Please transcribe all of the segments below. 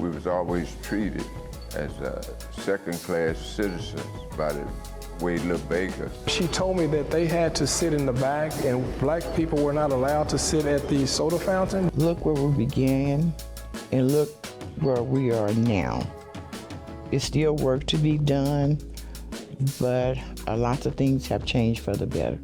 we was always treated as second-class citizens by the way Little Baker. She told me that they had to sit in the back and black people were not allowed to sit at the soda fountain. Look where we began and look where we are now. It's still work to be done, but a lot of things have changed for the better.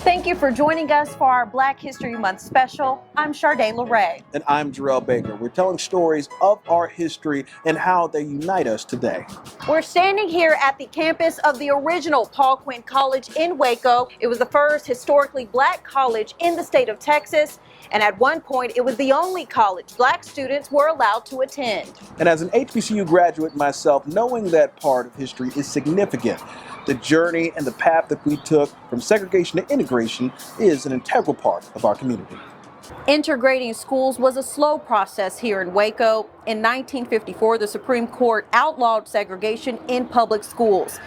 Thank you for joining us for our Black History Month special. I'm Sharday LeRae. And I'm Jarrell Baker. We're telling stories of our history and how they unite us today. We're standing here at the campus of the original Paul Quinn College in Waco. It was the first historically black college in the state of Texas. And at one point, it was the only college black students were allowed to attend. And as an HBCU graduate myself, knowing that part of history is significant. The journey and the path that we took from segregation to integration is an integral part of our community. Integrating schools was a slow process here in Waco. In 1954, the Supreme Court outlawed segregation in public schools.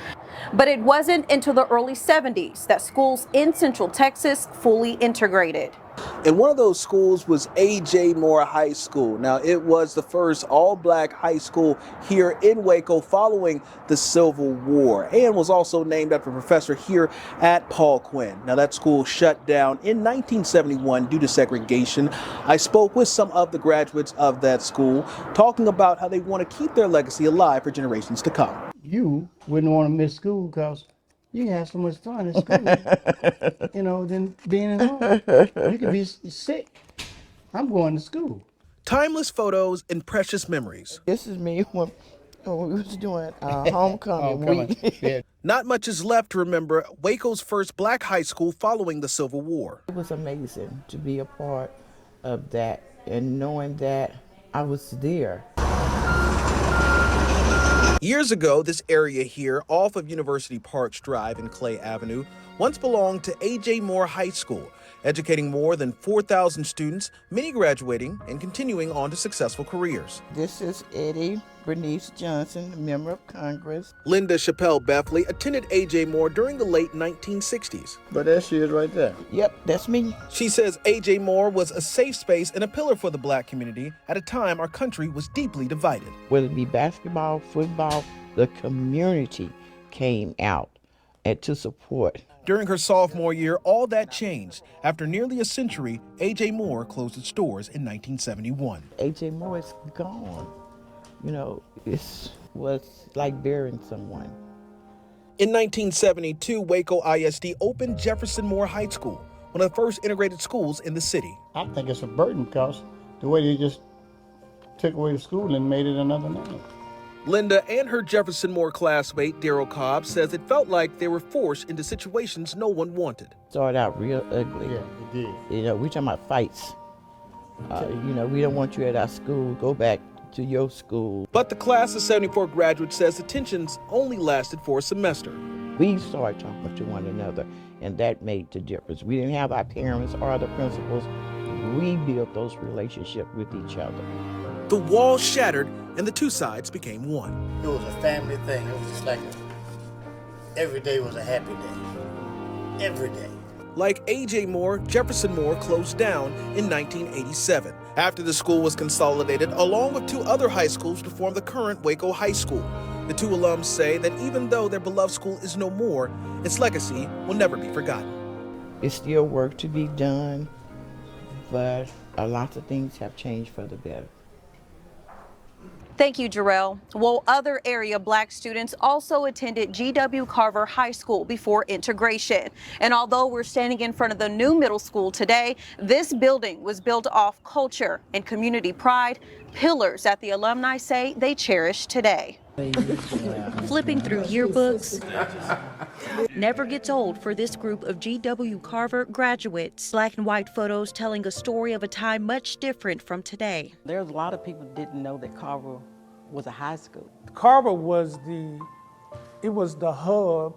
But it wasn't until the early 70s that schools in Central Texas fully integrated. And one of those schools was A.J. Moore High School. Now, it was the first all-black high school here in Waco following the Civil War, and was also named after a professor here at Paul Quinn. Now, that school shut down in 1971 due to segregation. I spoke with some of the graduates of that school, talking about how they want to keep their legacy alive for generations to come. You wouldn't want to miss school because you can have so much fun in school, than being at home. You could be sick. I'm going to school. Timeless photos and precious memories. This is me when we was doing homecoming week. Yeah. Not much is left to remember Waco's first black high school following the Civil War. It was amazing to be a part of that and knowing that I was there. Years ago, this area here off of University Parks Drive and Clay Avenue once belonged to A.J. Moore High School, educating more than 4,000 students, many graduating and continuing on to successful careers. This is Eddie Bernice Johnson, member of Congress. Linda Chappelle Bethley attended A.J. Moore during the late 1960s. But there she is right there. Yep, that's me. She says A.J. Moore was a safe space and a pillar for the black community at a time our country was deeply divided. Whether it be basketball, football, the community came out and to support. During her sophomore year, all that changed. After nearly a century, A.J. Moore closed its doors in 1971. A.J. Moore is gone. It was like burying someone. In 1972, Waco ISD opened Jefferson Moore High School, one of the first integrated schools in the city. I think it's a burden because the way they just took away the school and made it another name. Linda and her Jefferson Moore classmate, Daryl Cobb, says it felt like they were forced into situations no one wanted. Started out real ugly. Yeah, it did. We're talking about fights. We don't want you at our school. Go back to your school. But the class of 74 graduates says the tensions only lasted for a semester. We started talking to one another, and that made the difference. We didn't have our parents or the principals. We built those relationships with each other. The walls shattered, and the two sides became one. It was a family thing. It was just like every day was a happy day. Every day. Like A.J. Moore, Jefferson Moore closed down in 1987 after the school was consolidated along with two other high schools to form the current Waco High School. The two alums say that even though their beloved school is no more, its legacy will never be forgotten. It's still work to be done, but a lot of things have changed for the better. Thank you, Jarrell. Well, other area black students also attended G.W. Carver High School before integration. And although we're standing in front of the new middle school today, this building was built off culture and community pride, pillars that the alumni say they cherish today. Flipping through yearbooks never gets old for this group of G.W. Carver graduates. Black and white photos telling a story of a time much different from today. There's a lot of people didn't know that Carver was a high school. Carver was the hub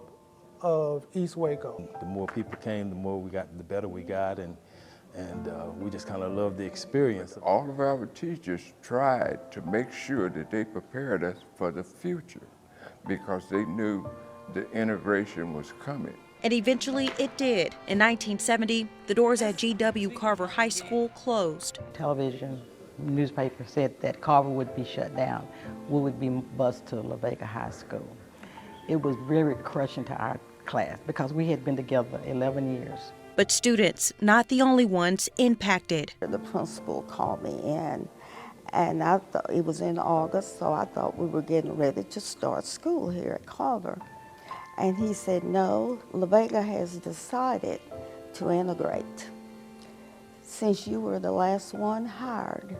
of East Waco. The more people came, the better we got, and we just kind of loved the experience. All of our teachers tried to make sure that they prepared us for the future because they knew the integration was coming. And eventually it did. In 1970, the doors at G.W. Carver High School closed. Television, newspaper said that Carver would be shut down. We would be bused to La Vega High School. It was very crushing to our class because we had been together 11 years. But students, not the only ones impacted. The principal called me in, and I thought it was in August, so I thought we were getting ready to start school here at Carver. And he said, no, La Vega has decided to integrate. Since you were the last one hired,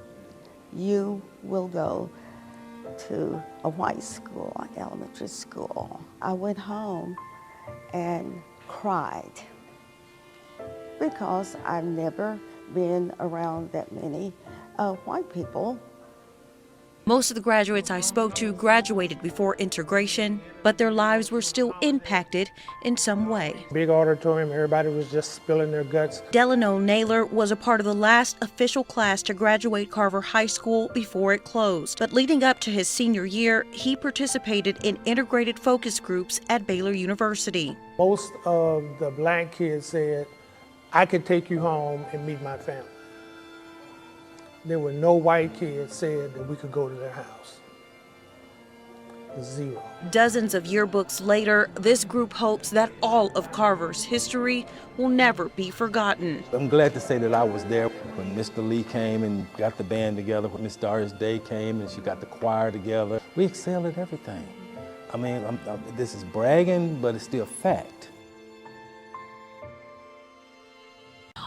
you will go to a white school, like elementary school. I went home and cried because I've never been around that many white people. Most of the graduates I spoke to graduated before integration, but their lives were still impacted in some way. Big auditorium, everybody was just spilling their guts. Delano Naylor was a part of the last official class to graduate Carver High School before it closed. But leading up to his senior year, he participated in integrated focus groups at Baylor University. Most of the black kids said, I could take you home and meet my family. There were no white kids said that we could go to their house. Zero. Dozens of yearbooks later, this group hopes that all of Carver's history will never be forgotten. I'm glad to say that I was there when Mr. Lee came and got the band together, when Miss Doris Day came and she got the choir together. We excelled at everything. I mean, this is bragging, but it's still fact.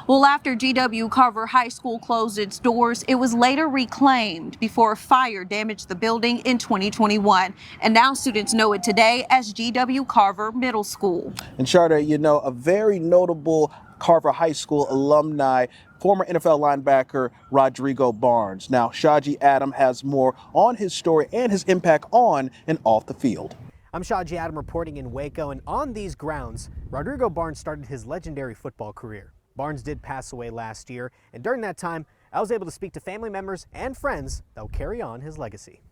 Well, after G.W. Carver High School closed its doors, it was later reclaimed before a fire damaged the building in 2021. And now students know it today as G.W. Carver Middle School. And Charter, you know, a very notable Carver High School alumni, former NFL linebacker Rodrigo Barnes. Now, Shaji Adam has more on his story and his impact on and off the field. I'm Shaji Adam reporting in Waco, and on these grounds, Rodrigo Barnes started his legendary football career. Barnes did pass away last year, and during that time, I was able to speak to family members and friends that will carry on his legacy.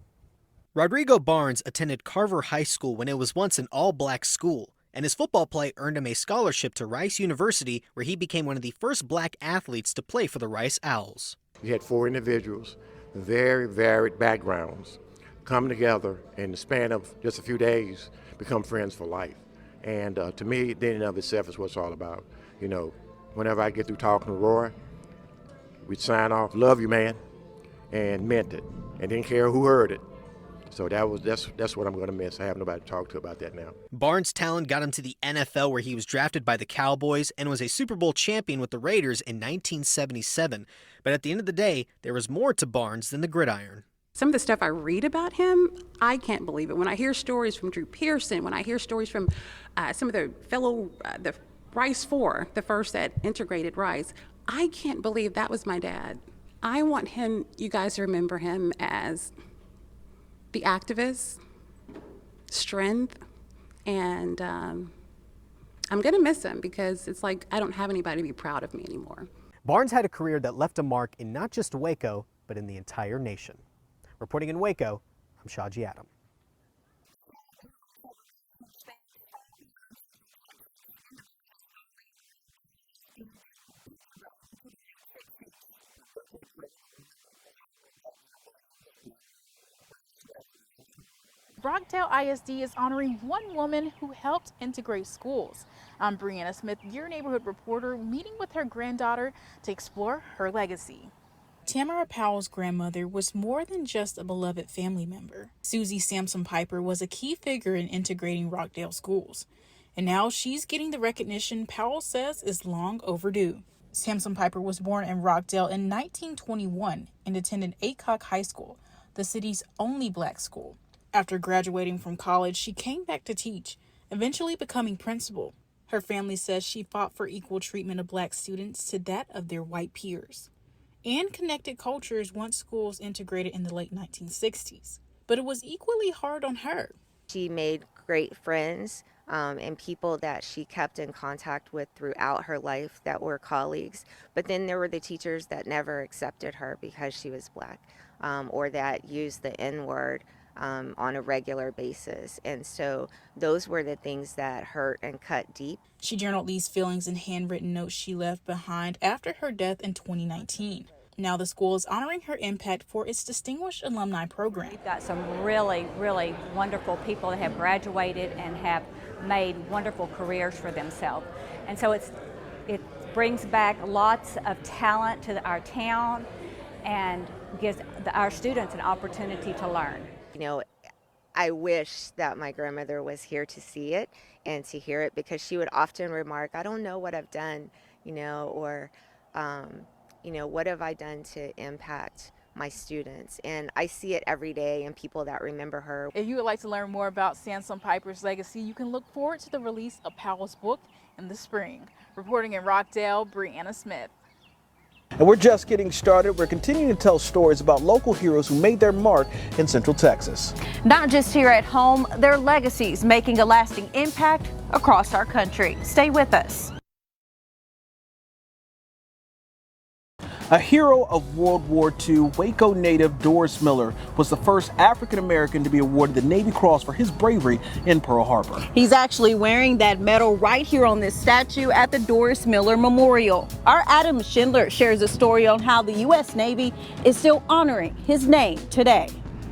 Rodrigo Barnes attended Carver High School when it was once an all-black school, and his football play earned him a scholarship to Rice University, where he became one of the first black athletes to play for the Rice Owls. You had 4 individuals, very varied backgrounds, come together in the span of just a few days, become friends for life. And to me, in and of itself is what it's all about. You know, whenever I get through talking to Roy, we'd sign off, love you, man, and meant it, and didn't care who heard it. So that's what I'm going to miss. I have nobody to talk to about that now. Barnes' talent got him to the NFL, where he was drafted by the Cowboys and was a Super Bowl champion with the Raiders in 1977. But at the end of the day, there was more to Barnes than the gridiron. Some of the stuff I read about him, I can't believe it. When I hear stories from Drew Pearson, when I hear stories from some of the fellow, the Rice 4, the first that integrated Rice, I can't believe that was my dad. I want him, you guys to remember him as the activist, strength, and I'm gonna miss him because it's like I don't have anybody to be proud of me anymore. Barnes had a career that left a mark in not just Waco, but in the entire nation. Reporting in Waco, I'm Shaji Adam. Rockdale ISD is honoring one woman who helped integrate schools. I'm Brianna Smith, your neighborhood reporter, meeting with her granddaughter to explore her legacy. Tamara Powell's grandmother was more than just a beloved family member. Susie Sampson Piper was a key figure in integrating Rockdale schools, and now she's getting the recognition Powell says is long overdue. Sampson Piper was born in Rockdale in 1921 and attended Aycock High School, the city's only black school. After graduating from college, she came back to teach, eventually becoming principal. Her family says she fought for equal treatment of black students to that of their white peers, and connected cultures once schools integrated in the late 1960s. But it was equally hard on her. She made great friends and people that she kept in contact with throughout her life that were colleagues. But then there were the teachers that never accepted her because she was black or that used the N-word. on a regular basis. And so those were the things that hurt and cut deep. She journaled these feelings in handwritten notes she left behind after her death in 2019. Now the school is honoring her impact for its Distinguished Alumni Program. We've got some really, really wonderful people that have graduated and have made wonderful careers for themselves. And so it brings back lots of talent to our town and gives our students an opportunity to learn. You know, I wish that my grandmother was here to see it and to hear it, because she would often remark, I don't know what I've done, you know, or, you know, what have I done to impact my students? And I see it every day in people that remember her. If you would like to learn more about Sansom Piper's legacy, you can look forward to the release of Powell's book in the spring. Reporting in Rockdale, Brianna Smith. And we're just getting started. We're continuing to tell stories about local heroes who made their mark in Central Texas. Not just here at home, their legacies making a lasting impact across our country. Stay with us. A hero of World War II, Waco native Doris Miller was the first African American to be awarded the Navy Cross for his bravery in Pearl Harbor. He's actually wearing that medal right here on this statue at the Doris Miller Memorial. Our Adam Schindler shares a story on how the U.S. Navy is still honoring his name today.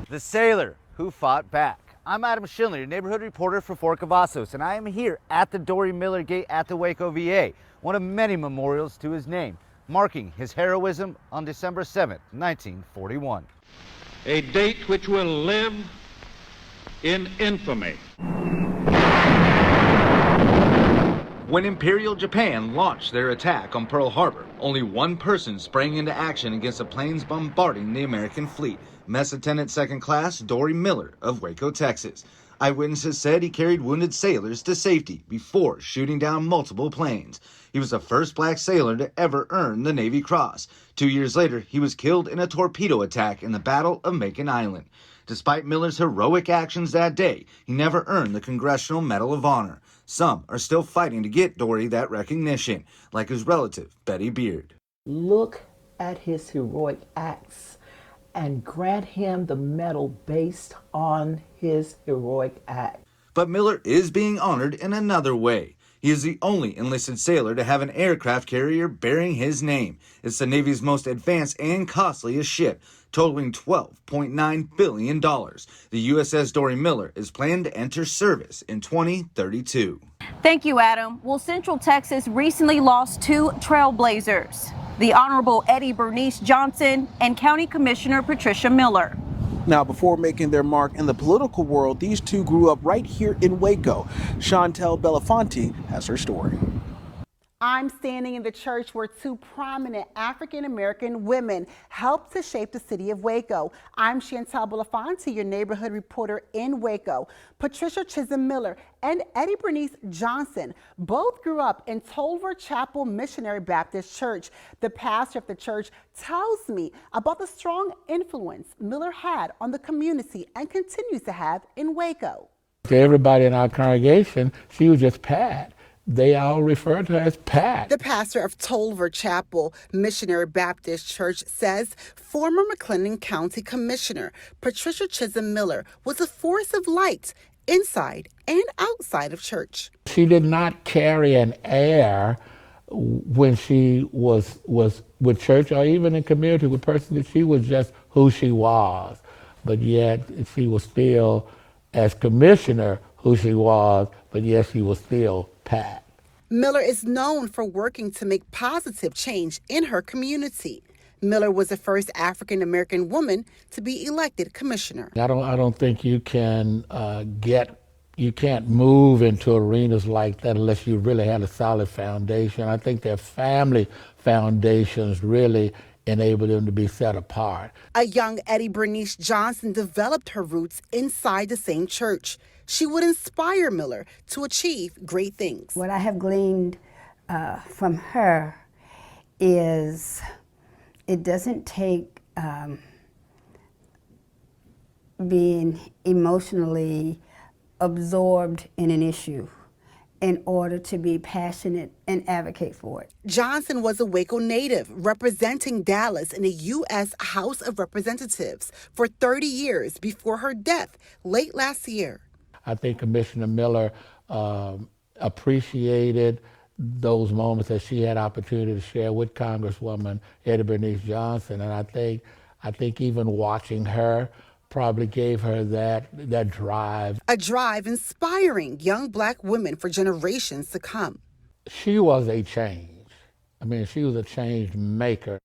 The sailor who fought back. I'm Adam Schindler, your neighborhood reporter for Fort Cavazos, and I am here at the Dory Miller Gate at the Waco VA, one of many memorials to his name, marking his heroism on December 7th, 1941. A date which will live in infamy. When Imperial Japan launched their attack on Pearl Harbor, only one person sprang into action against the planes bombarding the American fleet, Mess Attendant Second Class Dory Miller of Waco, Texas. Eyewitnesses said he carried wounded sailors to safety before shooting down multiple planes. He was the first black sailor to ever earn the Navy Cross. 2 years later, he was killed in a torpedo attack in the Battle of Macon Island. Despite Miller's heroic actions that day, he never earned the Congressional Medal of Honor. Some are still fighting to get Dory that recognition, like his relative, Betty Beard. Look at his heroic acts and grant him the medal based on his heroic act. But Miller is being honored in another way. He is the only enlisted sailor to have an aircraft carrier bearing his name. It's the Navy's most advanced and costliest ship, totaling $12.9 billion. The USS Dory Miller is planned to enter service in 2032. Thank you, Adam. Well, Central Texas recently lost two trailblazers, the Honorable Eddie Bernice Johnson and County Commissioner Patricia Miller. Now, before making their mark in the political world, these two grew up right here in Waco. Chantel Belafonte has her story. I'm standing in the church where two prominent African-American women helped to shape the city of Waco. I'm Chantel Belafonte, your neighborhood reporter in Waco. Patricia Chisholm Miller and Eddie Bernice Johnson both grew up in Tolver Chapel Missionary Baptist Church. The pastor of the church tells me about the strong influence Miller had on the community and continues to have in Waco. To everybody in our congregation, she was just Pat. They all refer to her as Pat. The pastor of Tolver Chapel Missionary Baptist Church says former McLennan County Commissioner Patricia Chisholm Miller was a force of light inside and outside of church. She did not carry an air when she was with church or even in community with persons. She was just who she was, but yet she was still, as commissioner, who she was, but yet she was still Pat. Miller is known for working to make positive change in her community. Miller was the first African-American woman to be elected commissioner. I don't think you can you can't move into arenas like that unless you really had a solid foundation. I think their family foundations really enable them to be set apart. A young Eddie Bernice Johnson developed her roots inside the same church. She would inspire Miller to achieve great things. What I have gleaned from her is it doesn't take being emotionally absorbed in an issue in order to be passionate and advocate for it. Johnson was a Waco native, representing Dallas in the U.S. House of Representatives for 30 years before her death late last year. I think Commissioner Miller appreciated those moments that she had opportunity to share with Congresswoman Eddie Bernice Johnson, and I think even watching her probably gave her that drive. A drive inspiring young Black women for generations to come. She was a change. I mean, she was a change maker.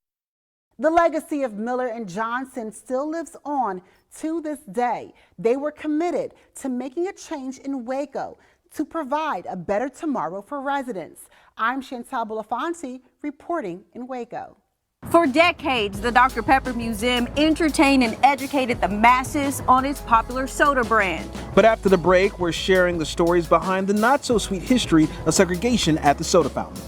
The legacy of Miller and Johnson still lives on to this day. They were committed to making a change in Waco to provide a better tomorrow for residents. I'm Chantal Belafonte reporting in Waco. For decades, the Dr. Pepper Museum entertained and educated the masses on its popular soda brand. But after the break, we're sharing the stories behind the not-so-sweet history of segregation at the soda fountain.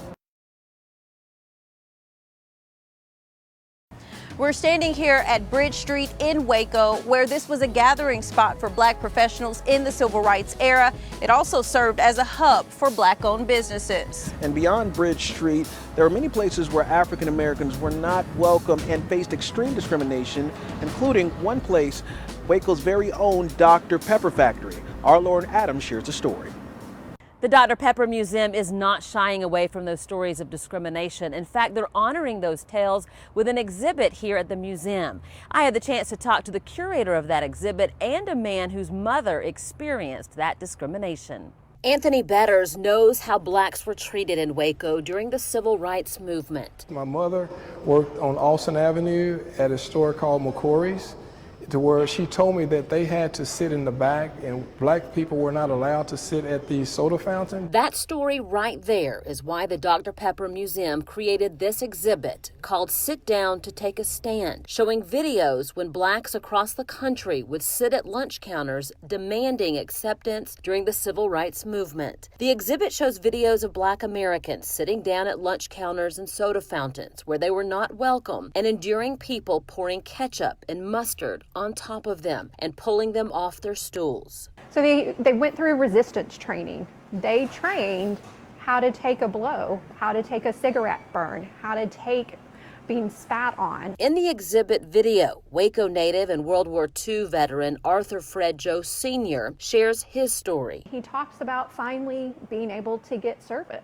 We're standing here at Bridge Street in Waco, where this was a gathering spot for Black professionals in the civil rights era. It also served as a hub for Black-owned businesses. And beyond Bridge Street, there are many places where African Americans were not welcome and faced extreme discrimination, including one place, Waco's very own Dr. Pepper Factory. Our Lauren Adams shares the story. The Dr. Pepper Museum is not shying away from those stories of discrimination. In fact, they're honoring those tales with an exhibit here at the museum. I had the chance to talk to the curator of that exhibit and a man whose mother experienced that discrimination. Anthony Betters knows how blacks were treated in Waco during the civil rights movement. My mother worked on Austin Avenue at a store called McCory's, to where she told me that they had to sit in the back and Black people were not allowed to sit at the soda fountain. That story right there is why the Dr. Pepper Museum created this exhibit called Sit Down to Take a Stand, showing videos when blacks across the country would sit at lunch counters demanding acceptance during the civil rights movement. The exhibit shows videos of Black Americans sitting down at lunch counters and soda fountains where they were not welcome and enduring people pouring ketchup and mustard on top of them and pulling them off their stools. So they went through resistance training. They trained how to take a blow, how to take a cigarette burn, how to take being spat on. In the exhibit video, Waco native and World War II veteran Arthur Fred Joe Sr. shares his story. He talks about finally being able to get service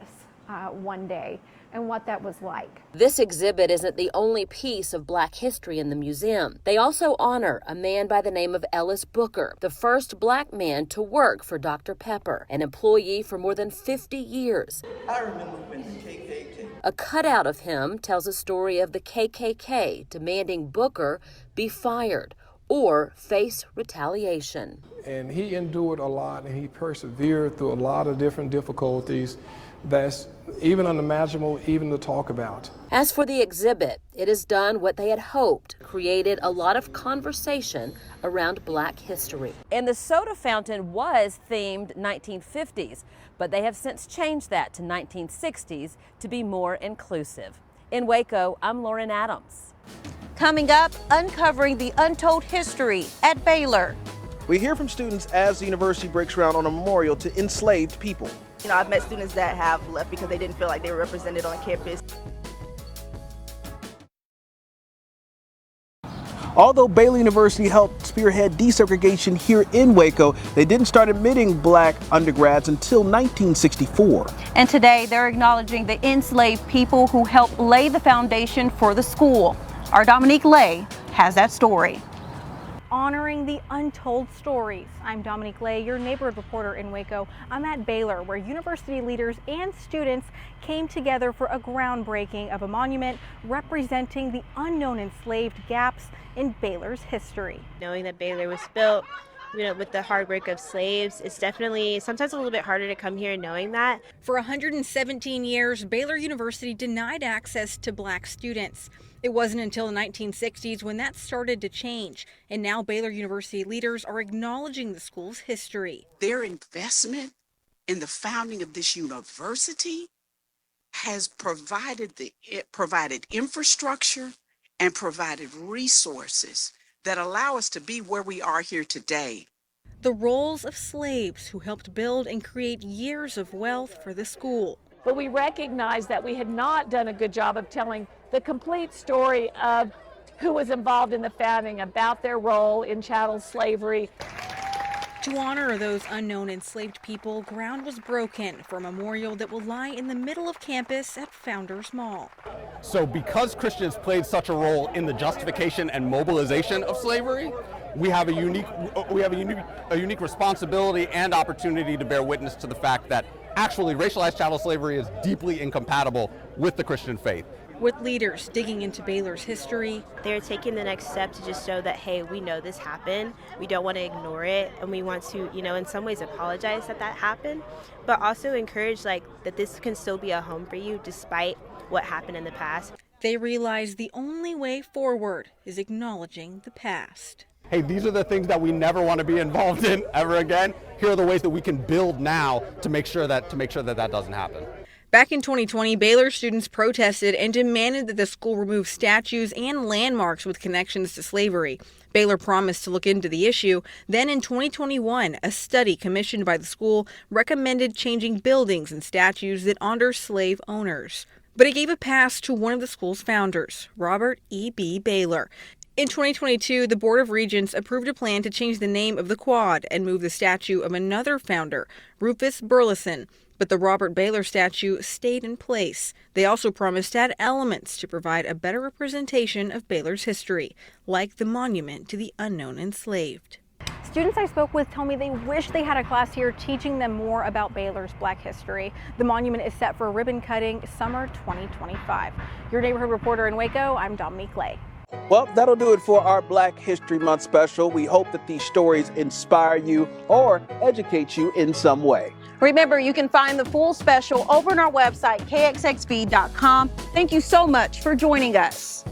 one day and what that was like. This exhibit isn't the only piece of Black history in the museum. They also honor a man by the name of Ellis Booker, the first Black man to work for Dr. Pepper, an employee for more than 50 years. I remember when the KKK. A cutout of him tells a story of the KKK demanding Booker be fired or face retaliation. And he endured a lot and he persevered through a lot of different difficulties that's even unimaginable even to talk about. As for the exhibit, it has done what they had hoped, created a lot of conversation around Black history. And the soda fountain was themed 1950s, but they have since changed that to 1960s to be more inclusive. In Waco, I'm Lauren Adams. Coming up, uncovering the untold history at Baylor. We hear from students as the university breaks ground on a memorial to enslaved people. You know, I've met students that have left because they didn't feel like they were represented on campus. Although Baylor University helped spearhead desegregation here in Waco, they didn't start admitting Black undergrads until 1964. And today they're acknowledging the enslaved people who helped lay the foundation for the school. Our Dominique Lay has that story. Honoring the untold stories. I'm Dominique Lay, your neighborhood reporter in Waco. I'm at Baylor, where university leaders and students came together for a groundbreaking of a monument representing the unknown enslaved gaps in Baylor's history. Knowing that Baylor was built, you know, with the hard work of slaves, it's definitely sometimes a little bit harder to come here knowing that. For 117 years, Baylor University denied access to Black students. It wasn't until the 1960s when that started to change, and now Baylor University leaders are acknowledging the school's history. Their investment in the founding of this university has provided infrastructure and provided resources that allow us to be where we are here today. the roles of slaves who helped build and create years of wealth for the school. But we recognized that we had not done a good job of telling the complete story of who was involved in the founding, about their role in chattel slavery. To honor those unknown enslaved people, ground was broken for a memorial that will lie in the middle of campus at Founders Mall. So because Christians played such a role in the justification and mobilization of slavery, we have a unique responsibility and opportunity to bear witness to the fact that actually racialized chattel slavery is deeply incompatible with the Christian faith. With leaders digging into Baylor's history, they're taking the next step to just show that, hey, we know this happened. We don't want to ignore it, and we want to, in some ways apologize that happened, but also encourage that this can still be a home for you despite what happened in the past. They realize the only way forward is acknowledging the past. Hey, these are the things that we never want to be involved in ever again. Here are the ways that we can build now to make sure that that doesn't happen. Back in 2020, Baylor students protested and demanded that the school remove statues and landmarks with connections to slavery. Baylor promised to look into the issue. Then in 2021, a study commissioned by the school recommended changing buildings and statues that honor slave owners. But it gave a pass to one of the school's founders, Robert E.B. Baylor. In 2022, the Board of Regents approved a plan to change the name of the quad and move the statue of another founder, Rufus Burleson. But the Robert Baylor statue stayed in place. They also promised to add elements to provide a better representation of Baylor's history, like the monument to the unknown enslaved. Students I spoke with tell me they wish they had a class here teaching them more about Baylor's Black history. The monument is set for ribbon cutting summer 2025. Your neighborhood reporter in Waco, I'm Dominique Lay. Well, that'll do it for our Black History Month special. We hope that these stories inspire you or educate you in some way. Remember, you can find the full special over on our website, KXXV.com. Thank you so much for joining us.